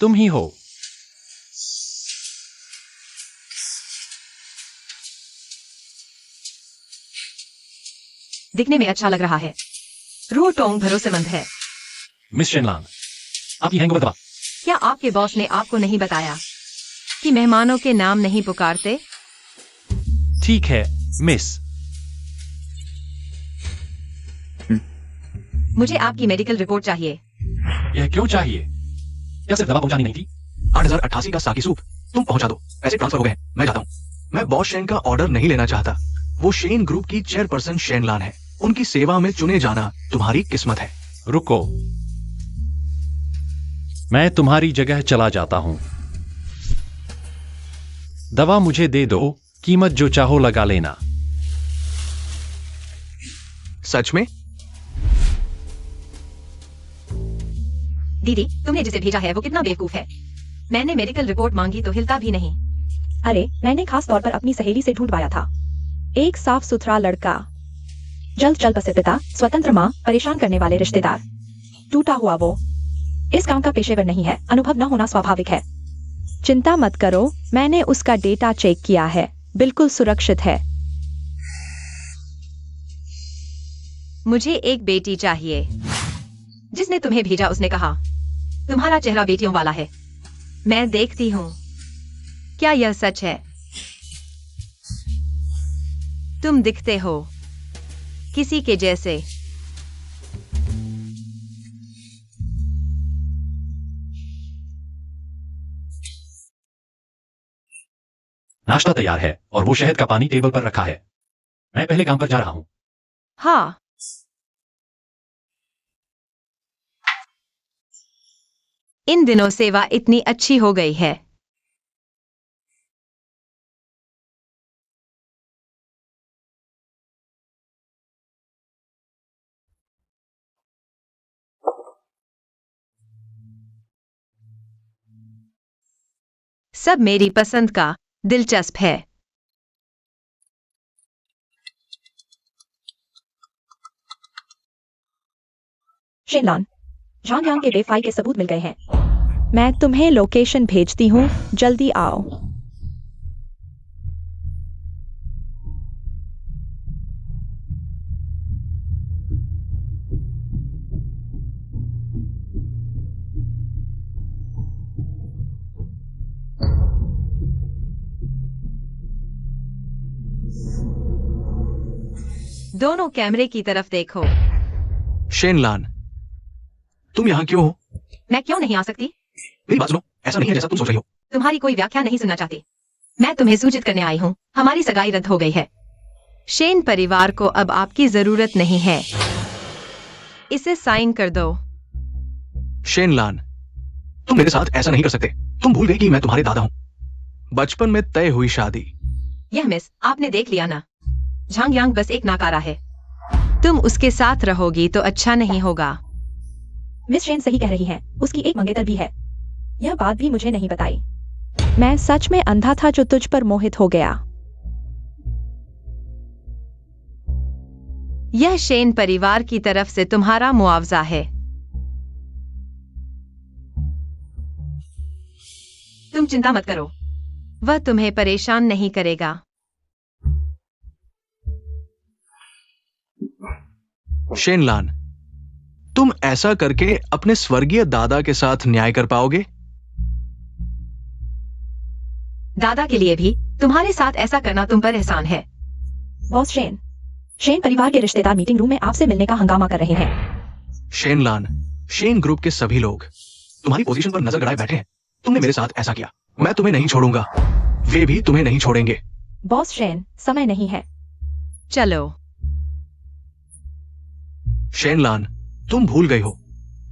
तुम ही हो। दिखने में अच्छा लग रहा है। रू टोंग भरोसेमंद है। मिस शेनलांग, आपकी हैंगओवर दवा। क्या आपके बॉस ने आपको नहीं बताया कि मेहमानों के नाम नहीं पुकारते? ठीक है, मिस। मुझे आपकी मेडिकल रिपोर्ट चाहिए। यह क्यों चाहिए? क्या सिर्फ दवा पहुंचानी नहीं थी? 8088 का साकी सूप तुम पहुंचा दो। पैसे ट्रांसफर हो गए, मैं जाता हूँ। मैं बॉस शेन का ऑर्डर नहीं लेना चाहता। वो शेन ग्रुप की चेयरपर्सन शेनलान है। उनकी सेवा में चुने जाना तुम्हारी किस्मत है। रुको, मैं तुम्हारी जगह चला जाता हूं। दवा मुझे दे दो, कीमत जो चाहो लगा लेना। सच में? दीदी, तुमने जिसे भेजा है वो कितना बेवकूफ है। मैंने मेडिकल रिपोर्ट मांगी तो हिलता भी नहीं। अरे, मैंने खास तौर पर अपनी सहेली से ढूंढवाया था। एक साफ सुथरा लड़का, जल्द चल बसे पिता, स्वतंत्र माँ, परेशान करने वाले रिश्तेदार। टूटा हुआ वो। इस काम का पेशेवर नहीं है, अनुभव न होना स्वाभाविक है। चिंता मत करो, मैंने उसका डेटा चेक किया है, बिल्कुल सुरक्षित है। मुझे एक बेटी चाहिए। जिसने तुम्हें भेजा उसने कहा तुम्हारा चेहरा बेटियों वाला है। मैं देखती हूँ, क्या यह सच है? तुम दिखते हो किसी के जैसे। नाश्ता तैयार है और वो शहद का पानी टेबल पर रखा है। मैं पहले काम पर जा रहा हूं। हाँ, इन दिनों सेवा इतनी अच्छी हो गई है। सब मेरी पसंद का दिलचस्प है। शेनलान, झांग यांग के वेफाई के सबूत मिल गए हैं। मैं तुम्हें लोकेशन भेजती हूँ, जल्दी आओ। दोनों कैमरे की तरफ देखो। शेनलान, तुम यहाँ क्यों हो? मैं क्यों नहीं आ सकती? मेरी बात सुनो, ऐसा नहीं है जैसा तुम सोच रही हो। तुम्हारी कोई व्याख्या नहीं सुनना चाहती। मैं तुम्हें सूचित करने आई हूँ, हमारी सगाई रद्द हो गई है। शेन परिवार को अब आपकी जरूरत नहीं है। इसे साइन कर दो। शेनलान, तुम मेरे साथ ऐसा नहीं कर सकते। तुम भूल गई कि मैं तुम्हारे दादा हूँ। बचपन में तय हुई शादी। यह मिस, आपने देख लिया ना, झांग यांग बस एक नाकारा है। तुम उसके साथ रहोगी तो अच्छा नहीं होगा। मिस शेन सही कह रही हैं, उसकी एक मंगेतर भी है। यह बात भी मुझे नहीं बताई। मैं सच में अंधा था जो तुझ पर मोहित हो गया। यह शेन परिवार की तरफ से तुम्हारा मुआवजा है। तुम चिंता मत करो, वह तुम्हें परेशान नहीं करेगा। शेनलान, तुम ऐसा करके अपने स्वर्गीय दादा के साथ न्याय कर पाओगे? दादा के लिए भी तुम्हारे साथ ऐसा करना तुम पर एहसान है। बॉस शेन, शेन परिवार के रिश्तेदार मीटिंग रूम में आपसे मिलने का हंगामा कर रहे हैं। शेनलान, शेन ग्रुप के सभी लोग तुम्हारी पोजीशन पर नजर गड़ाए बैठे हैं। तुमने मेरे साथ ऐसा किया, मैं तुम्हें नहीं छोड़ूंगा। वे भी तुम्हें नहीं छोड़ेंगे। बॉस शेन, समय नहीं है। चलो। शेनलान, तुम भूल गए हो,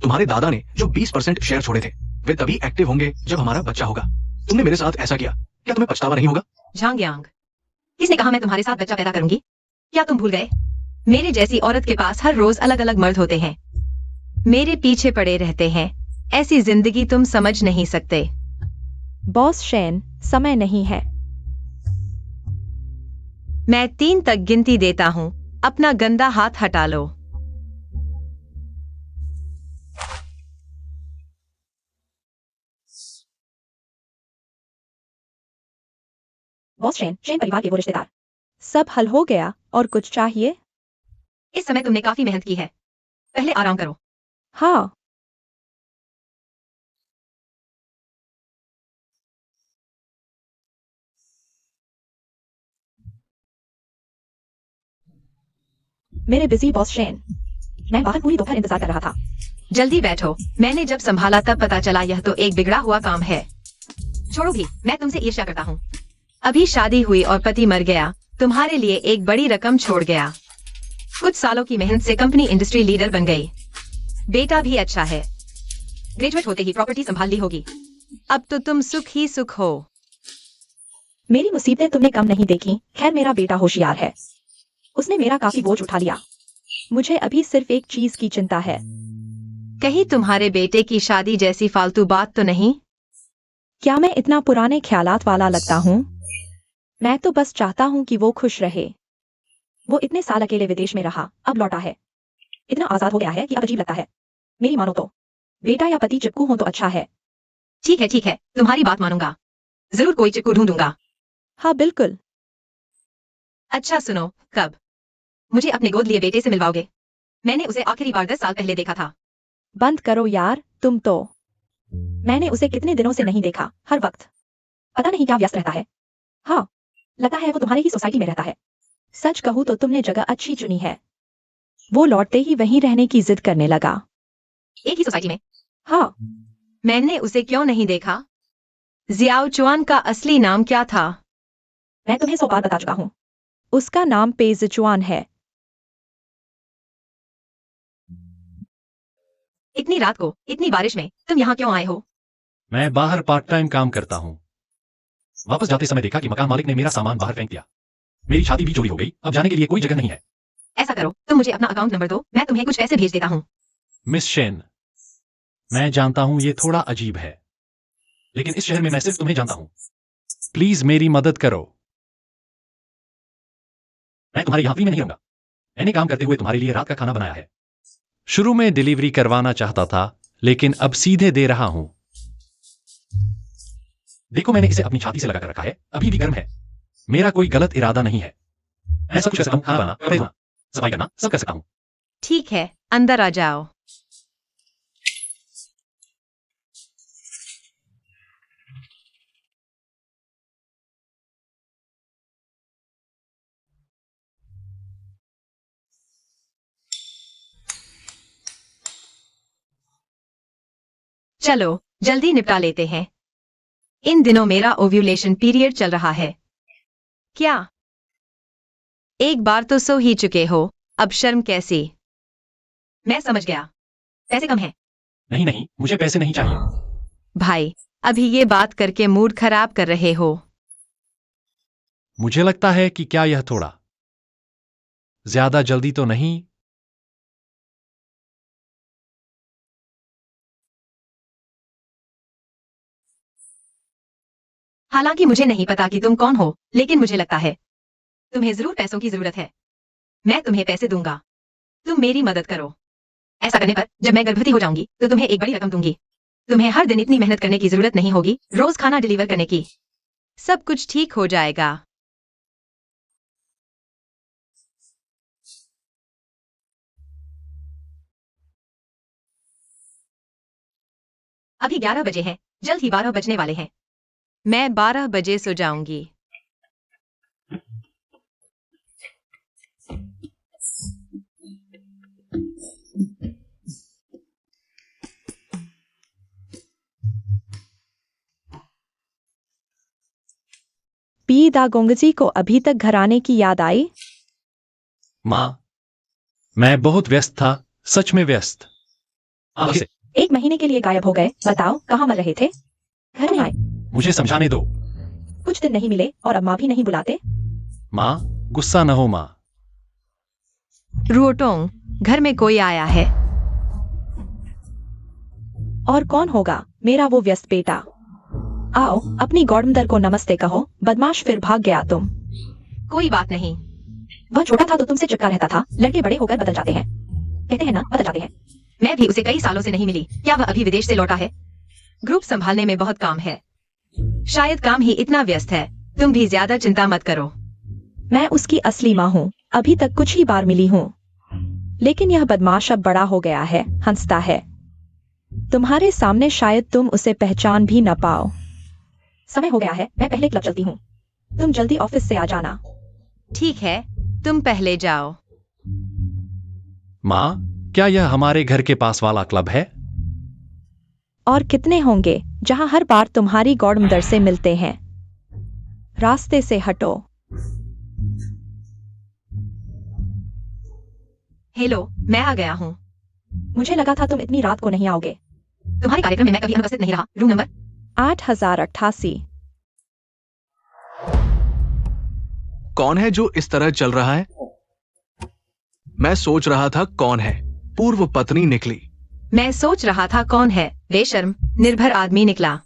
तुम्हारे दादा ने जो 20% शेयर छोड़े थे, वे तभी एक्टिव होंगे जब हमारा बच्चा होगा। तुमने मेरे साथ ऐसा किया, क्या तुम्हें पछतावा नहीं होगा? झांग यांग, किसने कहा मैं तुम्हारे साथ बच्चा पैदा करूंगी? क्या तुम भूल गए? मेरे जैसी औरत के पास हर रोज अलग अलग मर्द होते हैं, मेरे पीछे पड़े रहते हैं। ऐसी जिंदगी तुम समझ नहीं सकते। बॉस शेन, समय नहीं है। मैं 3 तक गिनती देता हूं, अपना गंदा हाथ हटा लो। बॉस शेन परिवार के वो रिश्तेदार। सब हल हो गया और कुछ चाहिए? इस समय तुमने काफी मेहनत की है, पहले आराम करो। हाँ। मेरे बिजी बॉस शेन, मैं बाहर पूरी दोपहर इंतजार कर रहा था। जल्दी बैठो, मैंने जब संभाला तब पता चला यह तो एक बिगड़ा हुआ काम है। छोड़ो भी, मैं तुमसे ईर्ष्या करता हूँ। अभी शादी हुई और पति मर गया, तुम्हारे लिए एक बड़ी रकम छोड़ गया। कुछ सालों की मेहनत से कंपनी इंडस्ट्री लीडर बन गई। बेटा भी अच्छा है, ग्रेजुएट होते ही प्रॉपर्टी संभाल ली होगी। अब तो तुम सुख ही सुख हो। मेरी मुसीबतें तुमने कम नहीं देखी। खैर, मेरा बेटा होशियार है, उसने मेरा काफी बोझ उठा लिया। मुझे अभी सिर्फ एक चीज की चिंता है। कहीं तुम्हारे बेटे की शादी जैसी फालतू बात तो नहीं? क्या मैं इतना पुराने ख्यालात वाला लगता हूँ? मैं तो बस चाहता हूँ कि वो खुश रहे। वो इतने साल अकेले विदेश में रहा, अब लौटा है, इतना आजाद हो गया है कि अब अजीब लगता है। मेरी मानो तो बेटा या पति चिपकू हो तो अच्छा है। ठीक है, तुम्हारी बात मानूंगा। जरूर कोई चिपकू ढूंढूंगा। हाँ बिल्कुल। अच्छा सुनो, कब मुझे अपने गोद लिए बेटे से मिलवाओगे? मैंने उसे आखिरी बार 10 साल पहले देखा था। बंद करो यार, तुम तो। मैंने उसे कितने दिनों से नहीं देखा, हर वक्त पता नहीं क्या व्यस्त रहता है। हाँ, लगता है वो तुम्हारी ही सोसाइटी में रहता है। सच कहूँ तो तुमने जगह अच्छी चुनी है। वो लौटते ही वहीं रहने की जिद करने लगा। एक ही सोसाइटी में? हाँ। मैंने उसे क्यों नहीं देखा? जियाओ चुआन का असली नाम क्या था? मैं तुम्हें 100 बार बता चुका हूँ, उसका नाम पे जिचुआन है। इतनी रात को, इतनी बारिश में तुम यहाँ क्यों आए हो? मैं बाहर पार्ट टाइम काम करता हूँ। वापस जाते समय देखा कि मकान मालिक ने मेरा सामान बाहर फेंक दिया। मेरी छाती भी चोरी हो गई, अब जाने के लिए कोई जगह नहीं है। ऐसा करो, तुम मुझे अपना अकाउंट नंबर दो, मैं तुम्हें कुछ पैसे भेज देता हूँ। मिस शेन, मैं जानता हूं ये थोड़ा अजीब है, लेकिन इस शहर में मैं सिर्फ तुम्हें जानता हूं। प्लीज मेरी मदद करो। मैं तुम्हारे यहां फ्री में नहीं रहूंगा। मैंने काम करते हुए तुम्हारे लिए रात का खाना बनाया है। शुरू में डिलीवरी करवाना चाहता था, लेकिन अब सीधे दे रहा हूं। देखो, मैंने इसे अपनी छाती से लगाकर रखा है, अभी भी गर्म है। मेरा कोई गलत इरादा नहीं है। मैं सब कुछ कर सकता हूं, खाना बनाना, कपड़े धोना, सफाई करना, सब कर सकता हूं। ठीक है, अंदर आ जाओ। चलो जल्दी निपटा लेते हैं। इन दिनों मेरा ओव्यूलेशन पीरियड चल रहा है। क्या एक बार तो सो ही चुके हो, अब शर्म कैसी? मैं समझ गया, पैसे कम हैं। नहीं, मुझे पैसे नहीं चाहिए। भाई, अभी ये बात करके मूड खराब कर रहे हो। मुझे लगता है कि क्या यह थोड़ा ज्यादा जल्दी तो नहीं? हालांकि मुझे नहीं पता कि तुम कौन हो, लेकिन मुझे लगता है तुम्हें जरूर पैसों की जरूरत है। मैं तुम्हें पैसे दूंगा, तुम मेरी मदद करो। ऐसा करने पर जब मैं गर्भवती हो जाऊंगी तो तुम्हें एक बड़ी रकम दूंगी। तुम्हें हर दिन इतनी मेहनत करने की जरूरत नहीं होगी, रोज खाना डिलीवर करने की। सब कुछ ठीक हो जाएगा। अभी 11 बजे हैं, जल्द ही 12 बजने वाले हैं। मैं 12 बजे सो जाऊंगी। पी दागोंगजी को अभी तक घर आने की याद आई? माँ, मैं बहुत व्यस्त था, सच में व्यस्त। आप इसे 1 महीने के लिए गायब हो गए, बताओ कहाँ मर रहे थे? घर नहीं आए, मुझे समझाने दो। कुछ दिन नहीं मिले और अब माँ भी नहीं बुलाते। माँ, गुस्सा न हो माँ। रुओटोंग, घर में कोई आया है? और कौन होगा, मेरा वो व्यस्त बेटा। आओ अपनी गॉडमदर को नमस्ते कहो। बदमाश, फिर भाग गया तुम। कोई बात नहीं। वह छोटा था तो तुमसे चिपका रहता था, लड़के बड़े होकर बदल जाते हैं, कहते हैं ना, बदल जाते हैं। मैं भी उसे कई सालों से नहीं मिली। क्या वह अभी विदेश से लौटा है? ग्रुप संभालने में बहुत काम है, शायद काम ही इतना व्यस्त है, तुम भी ज्यादा चिंता मत करो। मैं उसकी असली माँ हूँ, अभी तक कुछ ही बार मिली हूँ, लेकिन यह बदमाश अब बड़ा हो गया है, हंसता है। तुम्हारे सामने शायद तुम उसे पहचान भी न पाओ। समय हो गया है, मैं पहले क्लब चलती हूँ, तुम जल्दी ऑफिस से आ जाना। ठीक है, तुम पहले जाओ। माँ, क्या यह हमारे घर के पास वाला क्लब है? और कितने होंगे जहां हर बार तुम्हारी गॉडमदर से मिलते हैं। रास्ते से हटो। हेलो, मैं आ गया हूँ। मुझे लगा था तुम इतनी रात को नहीं आओगे। तुम्हारे कार्यक्रम में मैं कभी अनुपस्थित नहीं रहा। Room number 8088। कौन है जो इस तरह चल रहा है? मैं सोच रहा था कौन है। पूर्व पत्नी निकली। मैं सोच रहा था कौन है। बेशर्म, निर्भर आदमी निकला।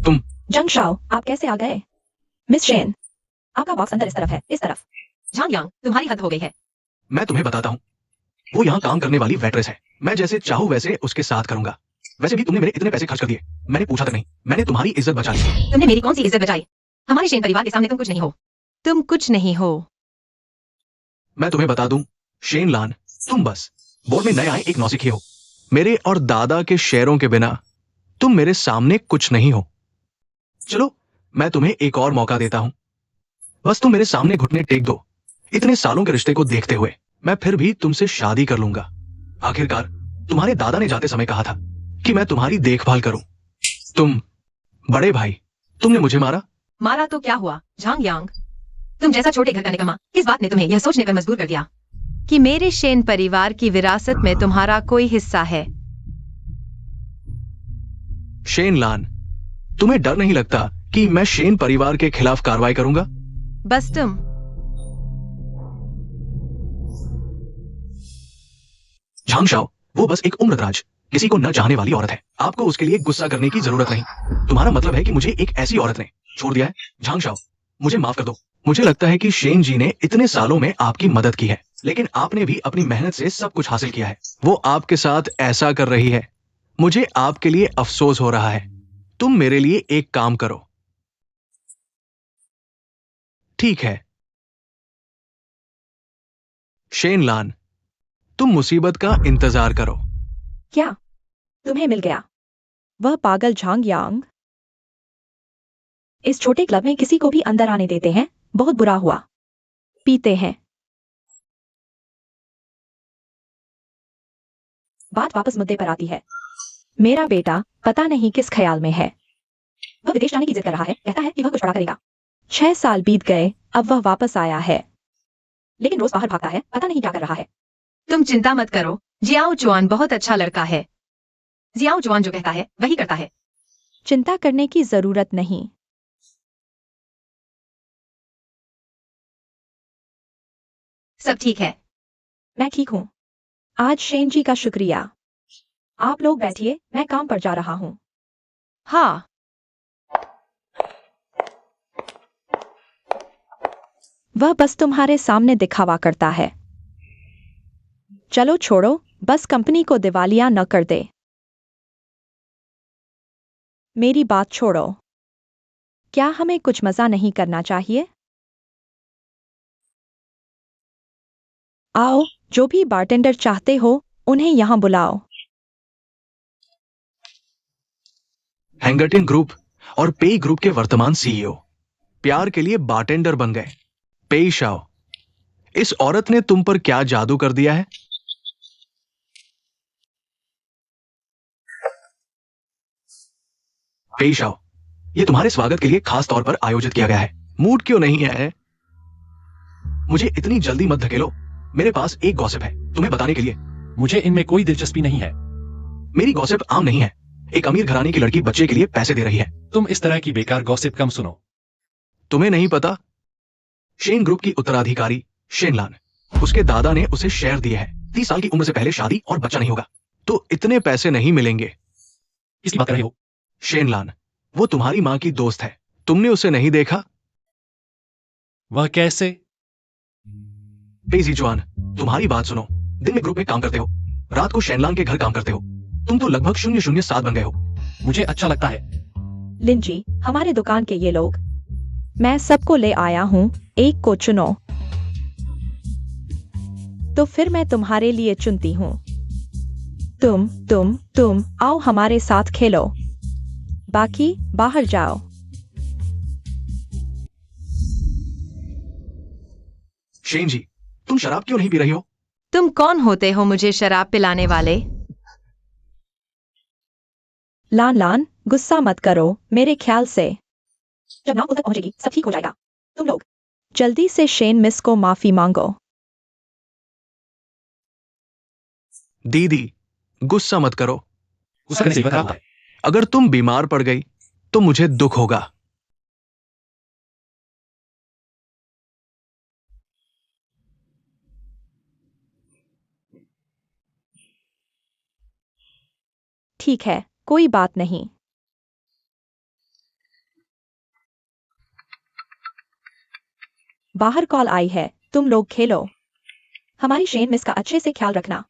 तुम जंग शाओ, आप कैसे आ गए? मिस शेन, आपका बॉक्स अंदर इस तरफ है, इस तरफ। झांग यांग, तुम्हारी हद हो गई है। मैं तुम्हें बताता हूँ, वो यहाँ काम करने वाली वेट्रेस है। मैं जैसे चाहूँ वैसे उसके साथ करूंगा। वैसे भी तुमने मेरे इतने पैसे खर्च कर दिए, मैंने पूछा तक नहीं। मैंने तुम्हारी इज्जत बचा ली। तुमने मेरी कौन सी इज्जत बचाई? हमारे शेन परिवार के सामने तुम कुछ नहीं हो। तुम कुछ नहीं हो। मैं तुम्हें बता दूं, शेन लान, तुम बस बोर्ड में नए आए एक नौसिखिए हो। मेरे और दादा के शेयरों के बिना तुम मेरे सामने कुछ नहीं हो। चलो, मैं तुम्हें एक और मौका देता हूं। बस तुम मेरे सामने घुटने टेक दो। इतने सालों के रिश्ते को देखते हुए मैं फिर भी तुमसे शादी कर लूंगा। आखिरकार तुम्हारे दादा ने जाते समय कहा था कि मैं तुम्हारी देखभाल करूं। तुम बड़े भाई, तुमने मुझे मारा। मारा तो क्या हुआ झांग यांग? तुम जैसा छोटे घर का निकम्मा, किस बात ने तुम्हें यह सोचने पर मजबूर कर दिया कि मेरे शेन परिवार की विरासत में तुम्हारा कोई हिस्सा है? शेन लान, तुम्हें डर नहीं लगता कि मैं शेन परिवार के खिलाफ कार्रवाई करूंगा? बस तुम। झांग शाओ, वो बस एक उम्रदराज, किसी को न चाहने वाली औरत है। आपको उसके लिए गुस्सा करने की जरूरत नहीं। तुम्हारा मतलब है कि मुझे एक ऐसी औरत ने छोड़ दिया है? झांग शाओ, मुझे माफ कर दो। मुझे लगता है कि शेन जी ने इतने सालों में आपकी मदद की है, लेकिन आपने भी अपनी मेहनत से सब कुछ हासिल किया है। वो आपके साथ ऐसा कर रही है, मुझे आपके लिए अफसोस हो रहा है। तुम मेरे लिए एक काम करो। ठीक है शेन लान, तुम मुसीबत का इंतजार करो। क्या तुम्हें मिल गया? वह पागल झांग यांग इस छोटे क्लब में किसी को भी अंदर आने देते हैं? बहुत बुरा हुआ। पीते हैं। बात वापस मुद्दे पर आती है। मेरा बेटा पता नहीं किस ख्याल में है। वह विदेश जाने की जिद कर रहा है, कहता है कि वह कुछ बड़ा करेगा। 6 साल बीत गए, अब वह वापस आया है, लेकिन रोज बाहर भागता है, पता नहीं क्या कर रहा है। तुम चिंता मत करो, जियाओ चुआन बहुत अच्छा लड़का है। जियाओ चुआन जो कहता है वही करता है। चिंता करने की जरूरत नहीं। सब ठीक है। मैं ठीक हूँ। आज शेन जी का शुक्रिया। आप लोग बैठिए, मैं काम पर जा रहा हूँ। हाँ, वह बस तुम्हारे सामने दिखावा करता है। चलो छोड़ो, बस कंपनी को दिवालिया न कर दे। मेरी बात छोड़ो। क्या हमें कुछ मजा नहीं करना चाहिए? आओ, जो भी बारटेंडर चाहते हो उन्हें यहां बुलाओ। हैंगर्टिन ग्रुप और पेई ग्रुप के वर्तमान सीईओ प्यार के लिए बारटेंडर बन गए। पेई शाओ, इस औरत ने तुम पर क्या जादू कर दिया है? पेई शाओ, ये तुम्हारे स्वागत के लिए खास तौर पर आयोजित किया गया है। मूड क्यों नहीं है? मुझे इतनी जल्दी मत धकेलो। मेरे पास एक गॉसिप है तुम्हें बताने के लिए। मुझे इनमें कोई दिलचस्पी नहीं है। मेरी गॉसिप आम नहीं है। एक अमीर घराने की लड़की बच्चे के लिए पैसे दे रही है। तुम इस तरह की बेकार गॉसिप कम सुनो। तुम्हें नहीं पता? शेन ग्रुप की उत्तराधिकारी शेन लान, उसके दादा ने उसे शेयर दिए हैं। 30 साल की उम्र से पहले शादी और बच्चा नहीं होगा तो इतने पैसे नहीं मिलेंगे। किसकी बात कर रहे हो? शेन लान, वो तुम्हारी माँ की दोस्त है। तुमने उसे नहीं देखा? वह कैसे? पेई जिजुआन, तुम्हारी बात सुनो। दिन में ग्रुप में काम करते हो, रात को शेनलान के घर काम करते हो। तुम तो लगभग 007 बन गए हो। मुझे अच्छा लगता है। लिंजी, हमारे दुकान के ये लोग मैं सबको ले आया हूँ, एक को चुनो। तो फिर मैं तुम्हारे लिए चुनती हूँ। तुम आओ हमारे साथ खेलो। बाकी बाहर जाओ। शेन जी, तुम शराब क्यों नहीं पी रही हो? तुम कौन होते हो मुझे शराब पिलाने वाले? लान लान, गुस्सा मत करो, मेरे ख्याल से जब 9 तक पहुंचेगी सब ठीक हो जाएगा। तुम लोग जल्दी से शेन मिस को माफी मांगो। दीदी, गुस्सा मत करो। गुस्सा करने से ही खराब होता है। अगर तुम बीमार पड़ गई तो मुझे दुख होगा। ठीक है, कोई बात नहीं। बाहर कॉल आई है, तुम लोग खेलो। हमारी शेन मिस का अच्छे से ख्याल रखना।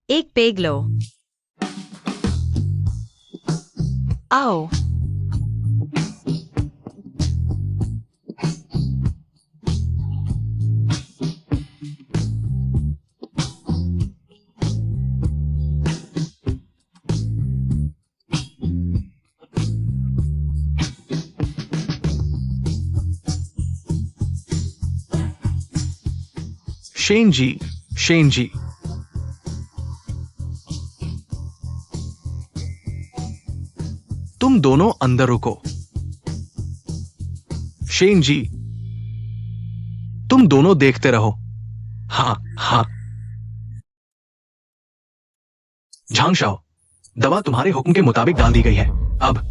एक पेग लो। आओ। शेन जी, शेन जी, तुम दोनों अंदर रुको। शेन जी, तुम दोनों देखते रहो। हाँ हाँ। झांगशाओ, दवा तुम्हारे हुक्म के मुताबिक डाल दी गई है। अब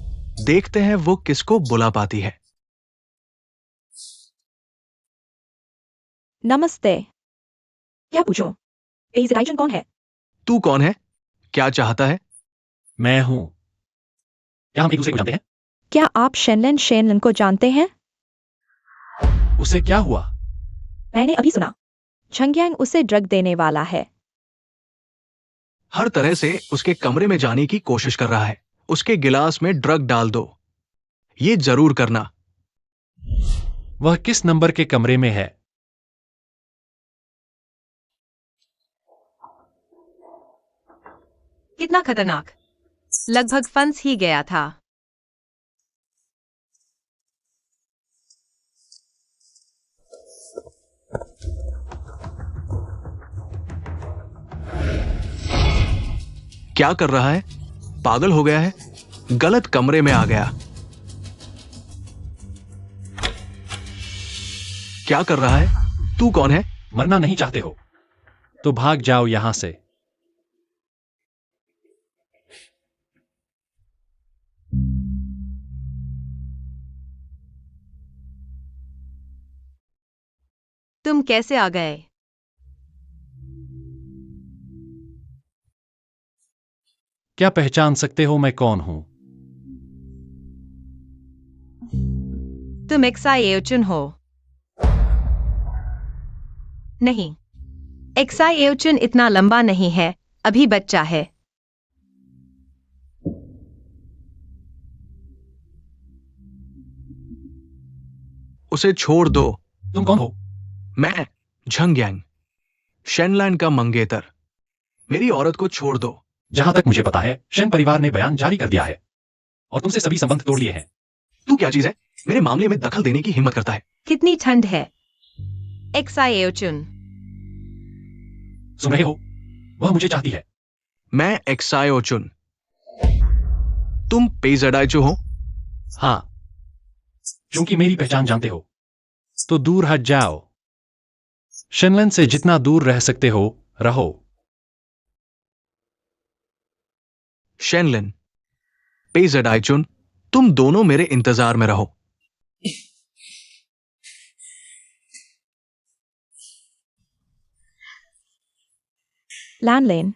देखते हैं वो किसको बुला पाती है। नमस्ते। क्या पूछो? एजराइजन कौन है? तू कौन है? क्या चाहता है? मैं हूं। क्या हम एक दूसरे को जानते हैं? क्या आप शेनलन को जानते हैं? उससे क्या हुआ? मैंने अभी सुना। झंग्यांग उसे ड्रग देने वाला है। हर तरह से उसके कमरे में जाने की कोशिश कर रहा है। उसके गिलास में ड्रग डाल दो। ये जरूर करना। वह किस नंबर के कमरे में है? कितना खतरनाक। लगभग फंस ही गया था। क्या कर रहा है? पागल हो गया है? गलत कमरे में आ गया। क्या कर रहा है? तू कौन है? मरना नहीं चाहते हो तो भाग जाओ यहां से। तुम कैसे आ गए? क्या पहचान सकते हो मैं कौन हूं? तुम एक्साइएचुन हो? नहीं, एक्साइएचुन इतना लंबा नहीं है, अभी बच्चा है। उसे छोड़ दो। तुम कौन हो? मैं झंग्यांग, शेनलैंड का मंगेतर। मेरी औरत को छोड़ दो। जहां तक मुझे पता है शेन परिवार ने बयान जारी कर दिया है और तुमसे सभी संबंध तोड़ लिए हैं। तू क्या चीज है? मेरे मामले में दखल देने की हिम्मत करता है। कितनी ठंड है? एक्साइएचुन। सुन रहे हो? वह मुझे चाहती है। मैं एक्सायोचुन। तुम पेजडाइचो हो? हां, क्योंकि मेरी पहचान जानते हो तो दूर हट जाओ। शेनलन से जितना दूर रह सकते हो रहो। शेनलिन, पेजडाइचुन, तुम दोनों मेरे इंतजार में रहो। लैंडलेन,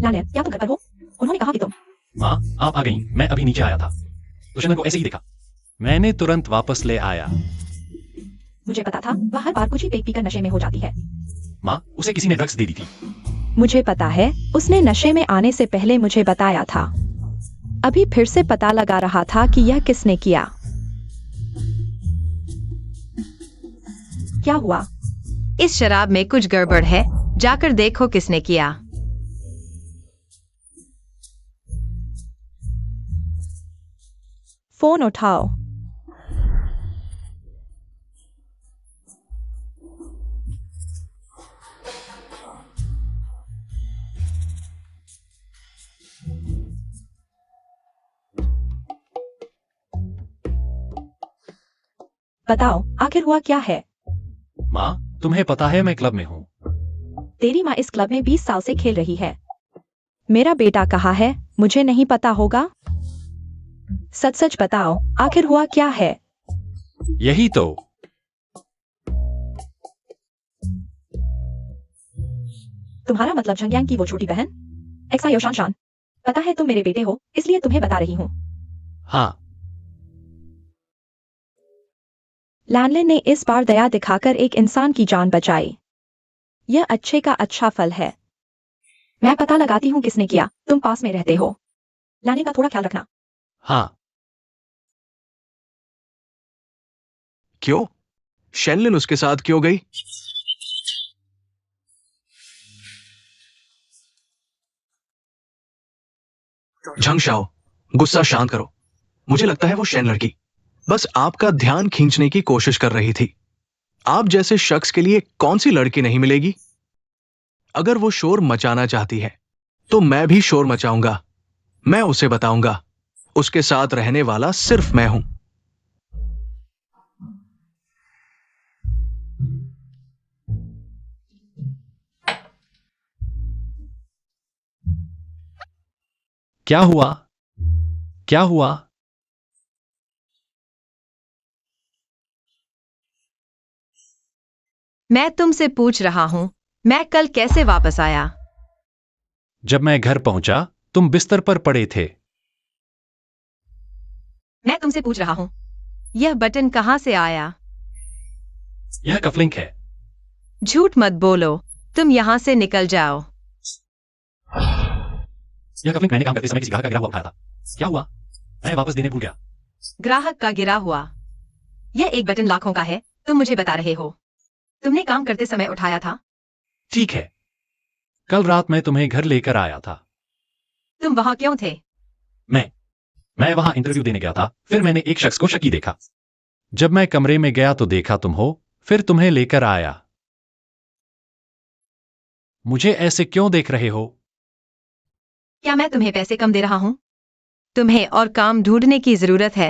क्या तुम घर पर हो? उन्होंने कहा कि तुम। मां, आप आ गई। मैं अभी नीचे आया था तो शेनलन को ऐसे ही देखा। मैंने तुरंत वापस ले आया। मुझे पता था वह हर बार कुछ ही पेग पीकर नशे में हो जाती है। मां, उसे किसी ने ड्रग्स दे दी थी। मुझे पता है, उसने नशे में आने से पहले मुझे बताया था। अभी फिर से पता लगा रहा था कि यह किसने किया। क्या हुआ? इस शराब में कुछ गड़बड़ है, जाकर देखो किसने किया। फोन उठाओ। बताओ, आखिर हुआ क्या है? माँ, तुम्हें पता है मैं क्लब में हूँ। तेरी माँ इस क्लब में 20 साल से खेल रही है। मेरा बेटा कहाँ है, मुझे नहीं पता होगा? सच सच बताओ, आखिर हुआ क्या है? यही तो। तुम्हारा मतलब झंग्यांग की वो छोटी बहन? एक्सा योशान शान। पता है तुम मेरे बेटे हो, इसलिए तुम्हें बता रही हूँ। हाँ, लैनलिन ने इस बार दया दिखाकर एक इंसान की जान बचाई। यह अच्छे का अच्छा फल है। मैं पता लगाती हूँ किसने किया, तुम पास में रहते हो। लैनलिन का थोड़ा ख्याल रखना। हाँ। क्यों? शेनलिन उसके साथ क्यों गई? झंगशाओ, गुस्सा शांत करो। मुझे लगता है वो शेन लड़की बस आपका ध्यान खींचने की कोशिश कर रही थी। आप जैसे शख्स के लिए कौन सी लड़की नहीं मिलेगी? अगर वो शोर मचाना चाहती है तो मैं भी शोर मचाऊंगा। मैं उसे बताऊंगा उसके साथ रहने वाला सिर्फ मैं हूं। क्या हुआ? क्या हुआ? मैं तुमसे पूछ रहा हूँ, मैं कल कैसे वापस आया? जब मैं घर पहुंचा, तुम बिस्तर पर पड़े थे। मैं तुमसे पूछ रहा हूँ, यह बटन कहाँ से आया? यह कफलिंग है। झूठ मत बोलो, तुम यहाँ से निकल जाओ। यह कफलिंग मैंने काम करते समय किसी ग्राहक का गिरा हुआ उठाया था। क्या हुआ? मैं वापस देने भूल गया। ग्राहक का गिरा हुआ। यह एक बटन लाखों का है, तुम मुझे बता रहे हो। तुमने काम करते समय उठाया था। ठीक है। कल रात मैं तुम्हें घर लेकर आया था। तुम वहां क्यों थे? मैं वहां इंटरव्यू देने गया था, फिर मैंने एक शख्स को शकी देखा। जब मैं कमरे में गया तो देखा तुम हो, फिर तुम्हें लेकर आया। मुझे ऐसे क्यों देख रहे हो? क्या मैं तुम्हें पैसे कम दे रहा हूँ? तुम्हें और काम ढूंढने की जरूरत है।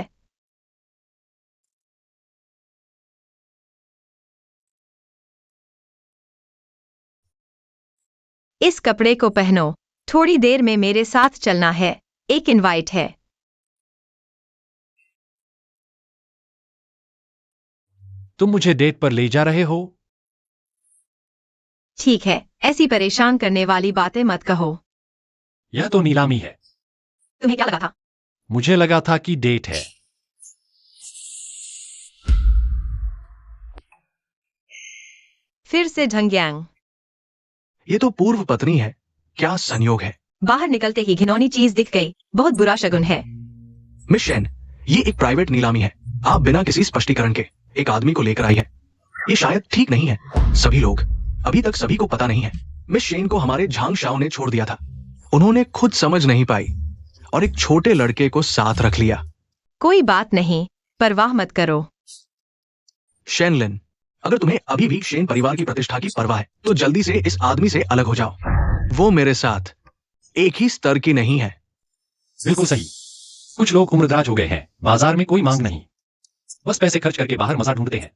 इस कपड़े को पहनो, थोड़ी देर में मेरे साथ चलना है, एक इनवाइट है। तुम मुझे डेट पर ले जा रहे हो? ठीक है, ऐसी परेशान करने वाली बातें मत कहो। यह तो नीलामी है। तुम्हें क्या लगा था? मुझे लगा था कि डेट है। फिर से झंग्यांग। ये तो पूर्व पत्नी है। क्या संयोग है। बाहर निकलते ही घिनौनी चीज दिख गई, बहुत बुरा शगुन है। मिस शेन, ये एक प्राइवेट नीलामी है। आप बिना किसी स्पष्टीकरण के एक आदमी को लेकर आई है। ये शायद ठीक नहीं है। सभी लोग, अभी तक सभी को पता नहीं है। मिस शेन को हमारे झांग शाओ ने छोड़ दिया था। उन्होंने खुद समझ नहीं पाई और एक छोटे लड़के को साथ रख लिया। कोई बात नहीं, परवाह मत करो। शेनलिन, अगर तुम्हें अभी भी शेन परिवार की प्रतिष्ठा की परवाह है तो जल्दी से इस आदमी से अलग हो जाओ। वो मेरे साथ एक ही स्तर की नहीं है। बिल्कुल सही। कुछ लोग उम्रदराज हो गए हैं, बाजार में कोई मांग नहीं, बस पैसे खर्च करके बाहर मजा ढूंढते हैं।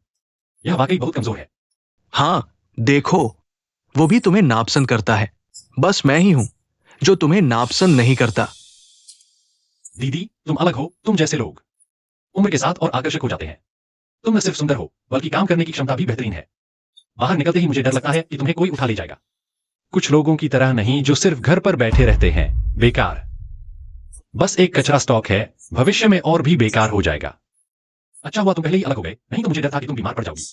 यह वाकई बहुत कमजोर है। हाँ, देखो, वो भी तुम्हें नापसंद करता है। बस मैं ही हूं जो तुम्हें नापसंद नहीं करता। दीदी, तुम अलग हो। तुम जैसे लोग उम्र के साथ और आकर्षक हो जाते हैं। तुम न सिर्फ सुंदर हो, बल्कि काम करने की क्षमता भी बेहतरीन है। बाहर निकलते ही मुझे डर लगता है कि तुम्हें कोई उठा ले जाएगा। कुछ लोगों की तरह नहीं जो सिर्फ घर पर बैठे रहते हैं। बेकार। बस एक कचरा स्टॉक है, भविष्य में और भी बेकार हो जाएगा। अच्छा हुआ तुम पहले ही अलग हो गए, नहीं तो मुझे डर था कि तुम बीमार पड़ जाओगी।